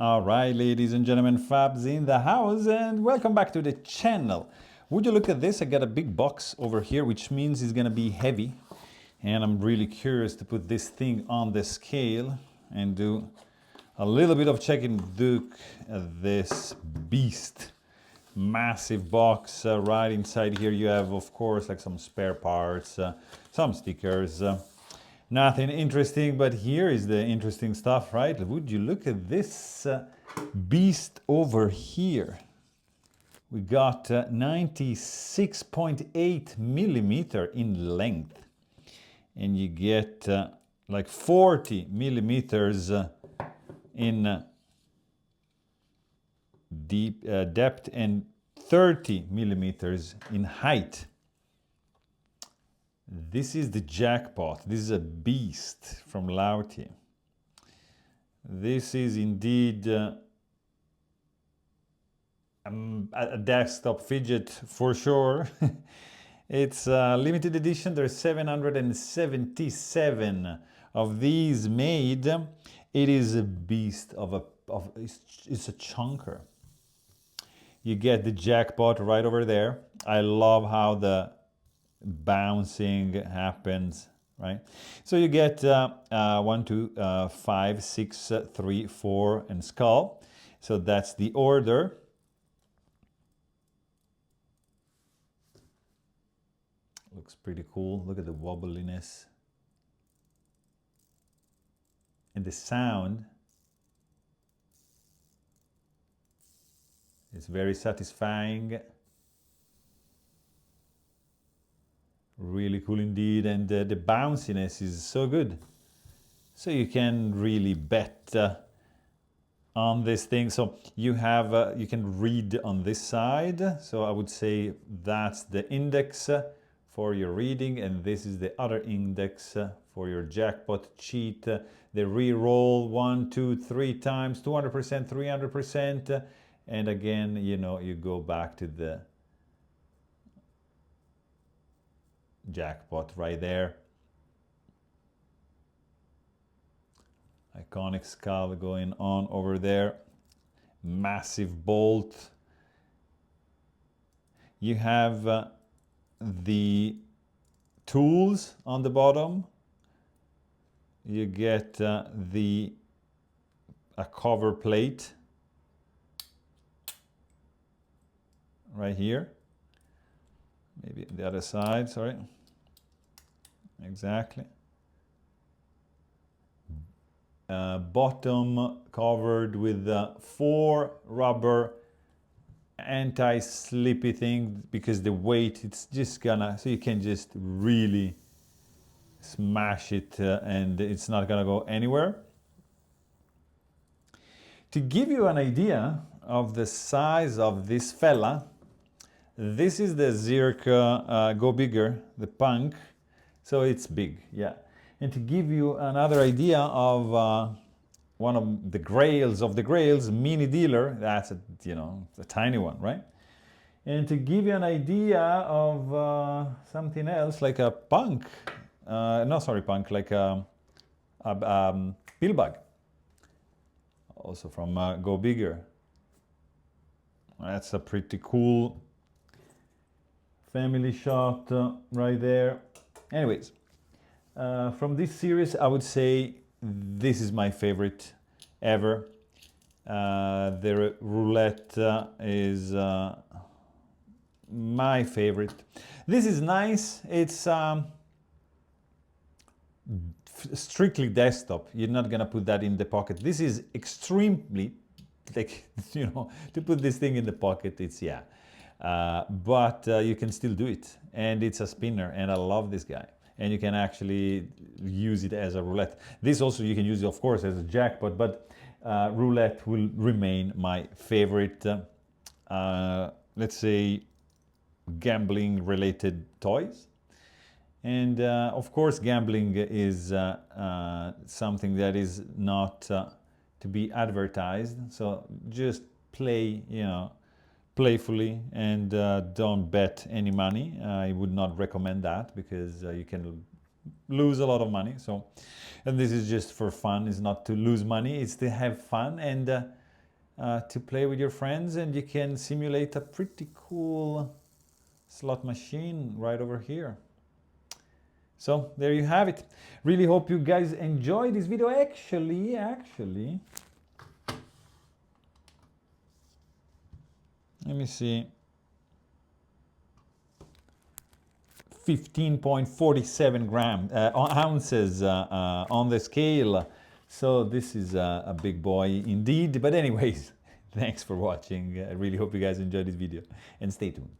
All right, ladies and gentlemen, Fabs in the house, and welcome back to the channel. Would you look at this? I got a big box over here, which means it's gonna be heavy. And I'm really curious to put this thing on the scale and do a little bit of checking. Look at this beast. Massive box. Right inside here you have, of course, like some spare parts, some stickers. Nothing interesting, but here is the interesting stuff, right? Would you look at this beast over here? We got 96.8 millimeter in length, and you get like 40 millimeters in deep depth and 30 millimeters in height. This is the Jackpot. This is a beast from Lautie. This is indeed a desktop fidget for sure. It's a limited edition. There's 777 of these made. It is a beast it's a chunker. You get the Jackpot right over there. I love how the bouncing happens, right? So you get 1, 2, 5, 6, 3, 4, and skull. So that's the order. Looks pretty cool. Look at the wobbliness. And the sound is very satisfying. Really cool indeed, and the bounciness is so good. So you can really bet on this thing. So you have you can read on this side. So I would say that's the index for your reading, and this is the other index for your jackpot cheat. The re-roll 1, 2, 3 times, 200%, 300%, and again, you know, you go back to the jackpot right there. Iconic skull going on over there. Massive bolt. You have the tools on the bottom. You get a cover plate right here. Maybe the other side, sorry. Exactly. Bottom covered with 4 rubber anti-slippy thing, because the weight, it's just gonna, so you can just really smash it and it's not gonna go anywhere. To give you an idea of the size of this fella, this is the Zirc Go Bigger, the punk, so it's big, yeah. And to give you another idea of one of the grails of the grails, Mini Dealer, that's a, you know, a tiny one, right? And to give you an idea of something else, like a punk, like a pill bag, also from Go Bigger. That's a pretty cool family shot right there. Anyways, from this series, I would say this is my favorite ever. The roulette is my favorite. This is nice. It's strictly desktop. You're not gonna put that in the pocket. This is extremely, like, you know, to put this thing in the pocket, it's, yeah. But you can still do it, and it's a spinner, and I love this guy. And you can actually use it as a roulette. This also you can use it, of course, as a jackpot, but roulette will remain my favorite, let's say, gambling related toys. And of course, gambling is something that is not to be advertised. So just play, you know, playfully, and don't bet any money. I would not recommend that, because you can lose a lot of money. So, and this is just for fun. It's not to lose money, it's to have fun. And to play with your friends, and you can simulate a pretty cool slot machine right over here. So there you have it. Really hope you guys enjoyed this video. Actually, let me see. 15.47 ounces on the scale. So this is a big boy indeed. But anyways, thanks for watching. I really hope you guys enjoyed this video, and stay tuned.